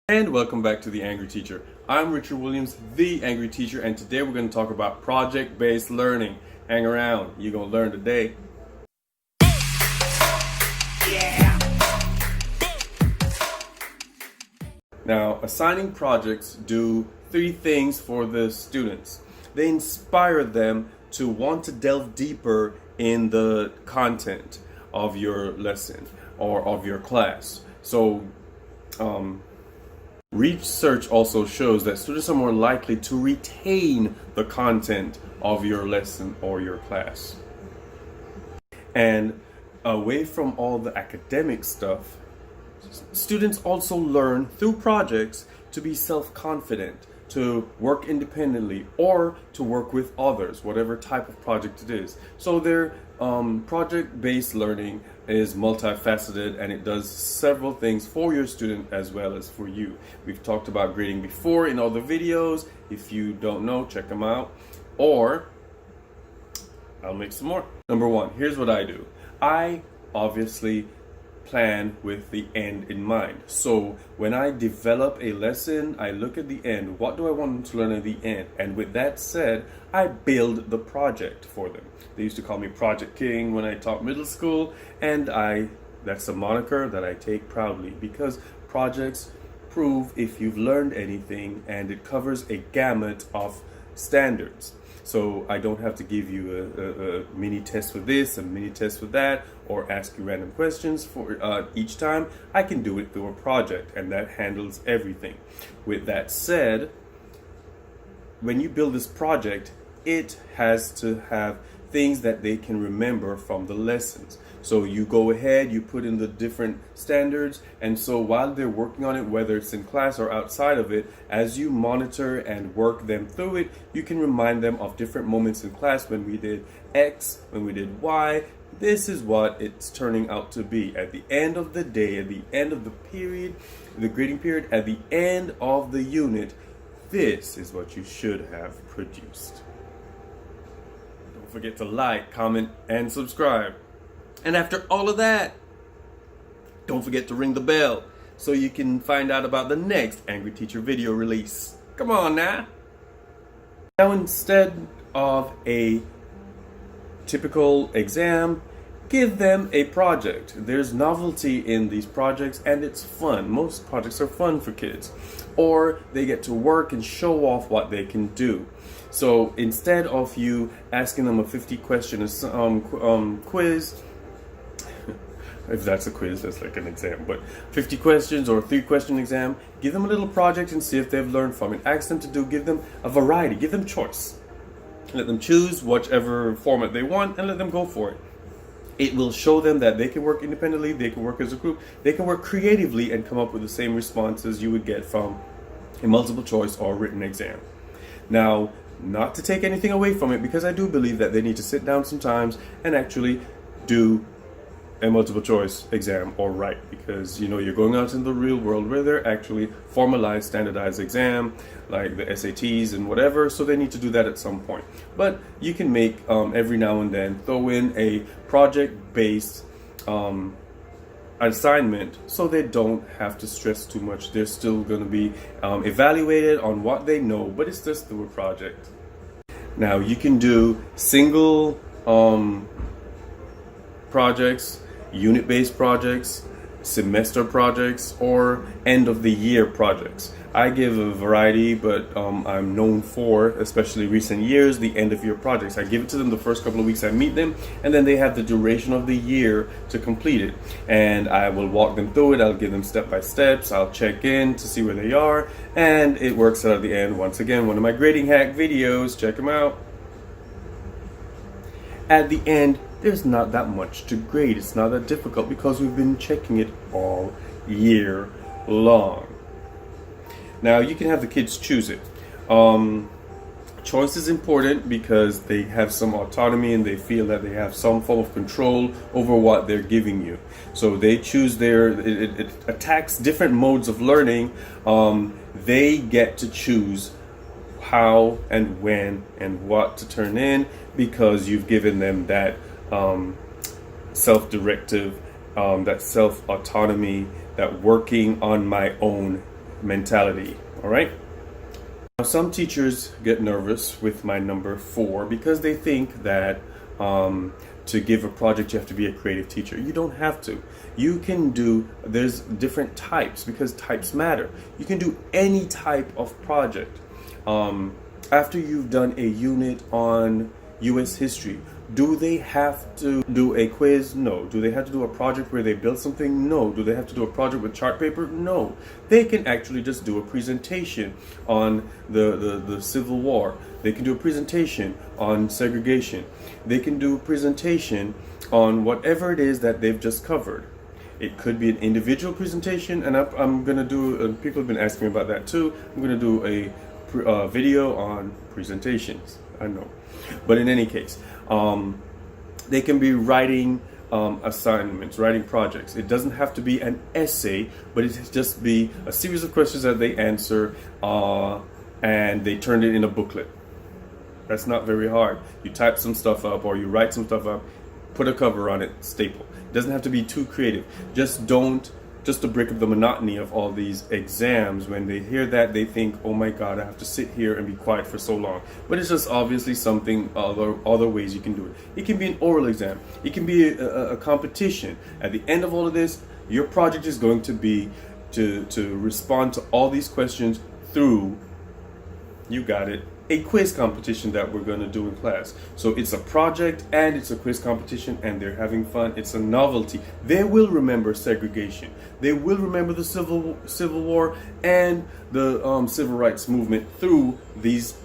And welcome back to The Angry Teacher. I'm Richard Williams, The Angry Teacher, and today we're going to talk about project-based learning. Hang around, you're going to learn today. Now, assigning projects do three things for the students. They inspire them to want to delve deeper in the content of your lesson or of your class. Research also shows that students are more likely to retain the content of your lesson or your class. And away from all the academic stuff, students also learn through projects to be self-confident, to work independently, or to work with others, whatever type of project it is. So their project-based learning is multifaceted, and it does several things for your student as well as for you. We've talked about grading before in other videos. If you don't know, check them out, or I'll make some more. Number one, here's what I do. I obviously plan with the end in mind. So when I develop a lesson, I look at the end. What do I want them to learn at the end? And with that said, I build the project for them. They used to call me Project King when I taught middle school, and that's a moniker that I take proudly, because projects prove if you've learned anything, and it covers a gamut of standards. So I don't have to give you a mini test for this, a mini test for that, or ask you random questions for each time. I can do it through a project, and that handles everything. With that said, when you build this project, it has to have things that they can remember from the lessons. So you go ahead, you put in the different standards, and so while they're working on it, whether it's in class or outside of it, as you monitor and work them through it, you can remind them of different moments in class when we did X, when we did Y. This is what it's turning out to be. At the end of the day, at the end of the period, the grading period, at the end of the unit, this is what you should have produced. Don't forget to like, comment, and subscribe. And after all of that, don't forget to ring the bell so you can find out about the next Angry Teacher video release. Come on now. Now, instead of a typical exam, give them a project. There's novelty in these projects, and it's fun. Most projects are fun for kids. Or they get to work and show off what they can do. So instead of you asking them a 50-question quiz, if that's a quiz, that's like an exam, but 50 questions or a 3-question exam, give them a little project and see if they've learned from it. Ask them to give them a variety, give them choice. Let them choose whichever format they want and let them go for it. It will show them that they can work independently, they can work as a group, they can work creatively and come up with the same responses you would get from a multiple choice or written exam. Now, not to take anything away from it, because I do believe that they need to sit down sometimes and actually do a multiple choice exam or write, because you're going out in the real world where they're actually formalized, standardized exam like the SATs and whatever, so they need to do that at some point. But you can make every now and then throw in a project-based assignment so they don't have to stress too much. They're still going to be evaluated on what they know, but it's just through a project. Now, you can do single projects, unit-based projects, semester projects, or end-of-the-year projects. I give a variety, but I'm known for, especially recent years, the end-of-year projects. I give it to them the first couple of weeks I meet them, and then they have the duration of the year to complete it. And I will walk them through it. I'll give them step-by-steps. I'll check in to see where they are, and it works out at the end. Once again, one of my grading hack videos. Check them out. At the end, there's not that much to grade. It's not that difficult because we've been checking it all year long. Now, you can have the kids choose it. Choice is important because they have some autonomy and they feel that they have some form of control over what they're giving you. So they choose it attacks different modes of learning. They get to choose how and when and what to turn in, because you've given them that self-directive, that self-autonomy, that working on my own mentality. All right. Now, some teachers get nervous with my number 4 because they think that to give a project you have to be a creative teacher. You don't have to. You can do, there's different types because types matter. You can do any type of project. After you've done a unit on US history, do they have to do a quiz? No. Do they have to do a project where they build something? No. Do they have to do a project with chart paper? No. They can actually just do a presentation on the Civil War. They can do a presentation on segregation. They can do a presentation on whatever it is that they've just covered. It could be an individual presentation, and I'm going to do, people have been asking me about that too. I'm going to do a video on presentations. I know. But in any case, they can be writing assignments, writing projects. It doesn't have to be an essay, but it just be a series of questions that they answer and they turn it in a booklet. That's not very hard. You type some stuff up or you write some stuff up, put a cover on it, staple. It doesn't have to be too creative. Just to break up the monotony of all these exams. When they hear that, they think, oh my God, I have to sit here and be quiet for so long. But it's just obviously something, other ways you can do it. It can be an oral exam. It can be a competition. At the end of all of this, your project is going to be to respond to all these questions through, you got it, a quiz competition that we're going to do in class. So it's a project and it's a quiz competition and they're having fun. It's a novelty. They will remember segregation. They will remember the Civil War and the Civil Rights Movement through these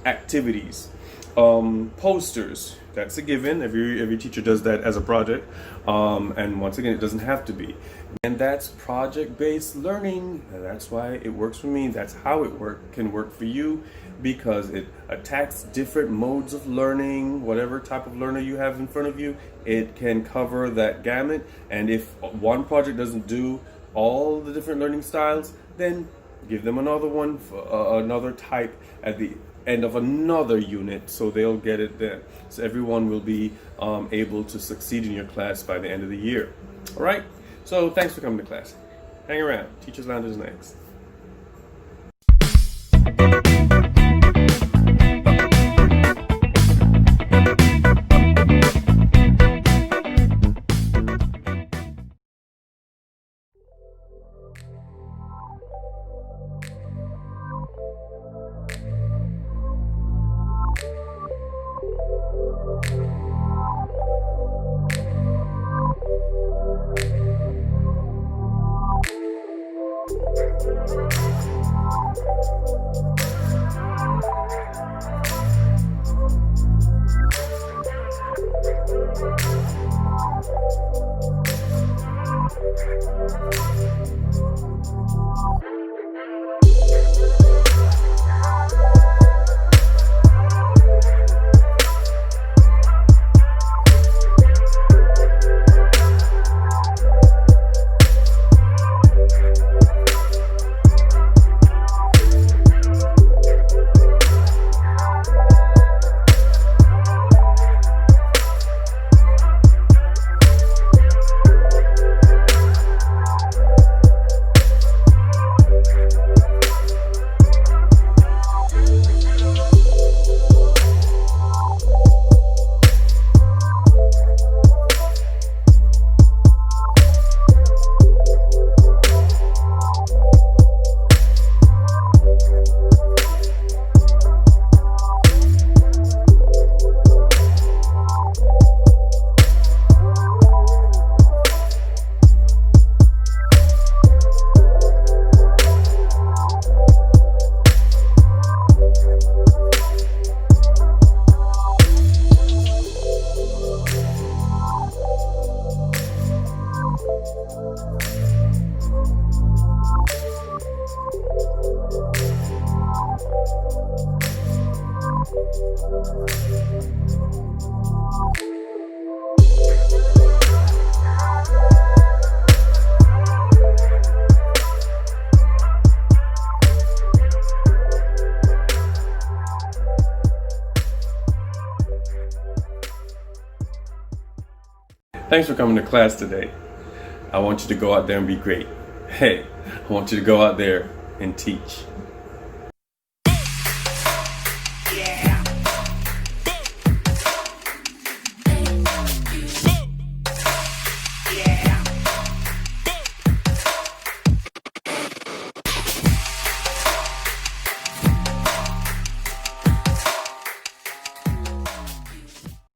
activities. Posters, that's a given. Every teacher does that as a project. And once again, it doesn't have to be. And that's project-based learning. And that's why it works for me. That's how it can work for you, because it attacks different modes of learning. Whatever type of learner you have in front of you, it can cover that gamut. And if one project doesn't do all the different learning styles, then give them another one, another type at the end of another unit, so they'll get it then. So everyone will be able to succeed in your class by the end of the year. All right? So thanks for coming to class. Hang around. Teachers Lounge is next. Thanks for coming to class today. I want you to go out there and be great. Hey, I want you to go out there and teach.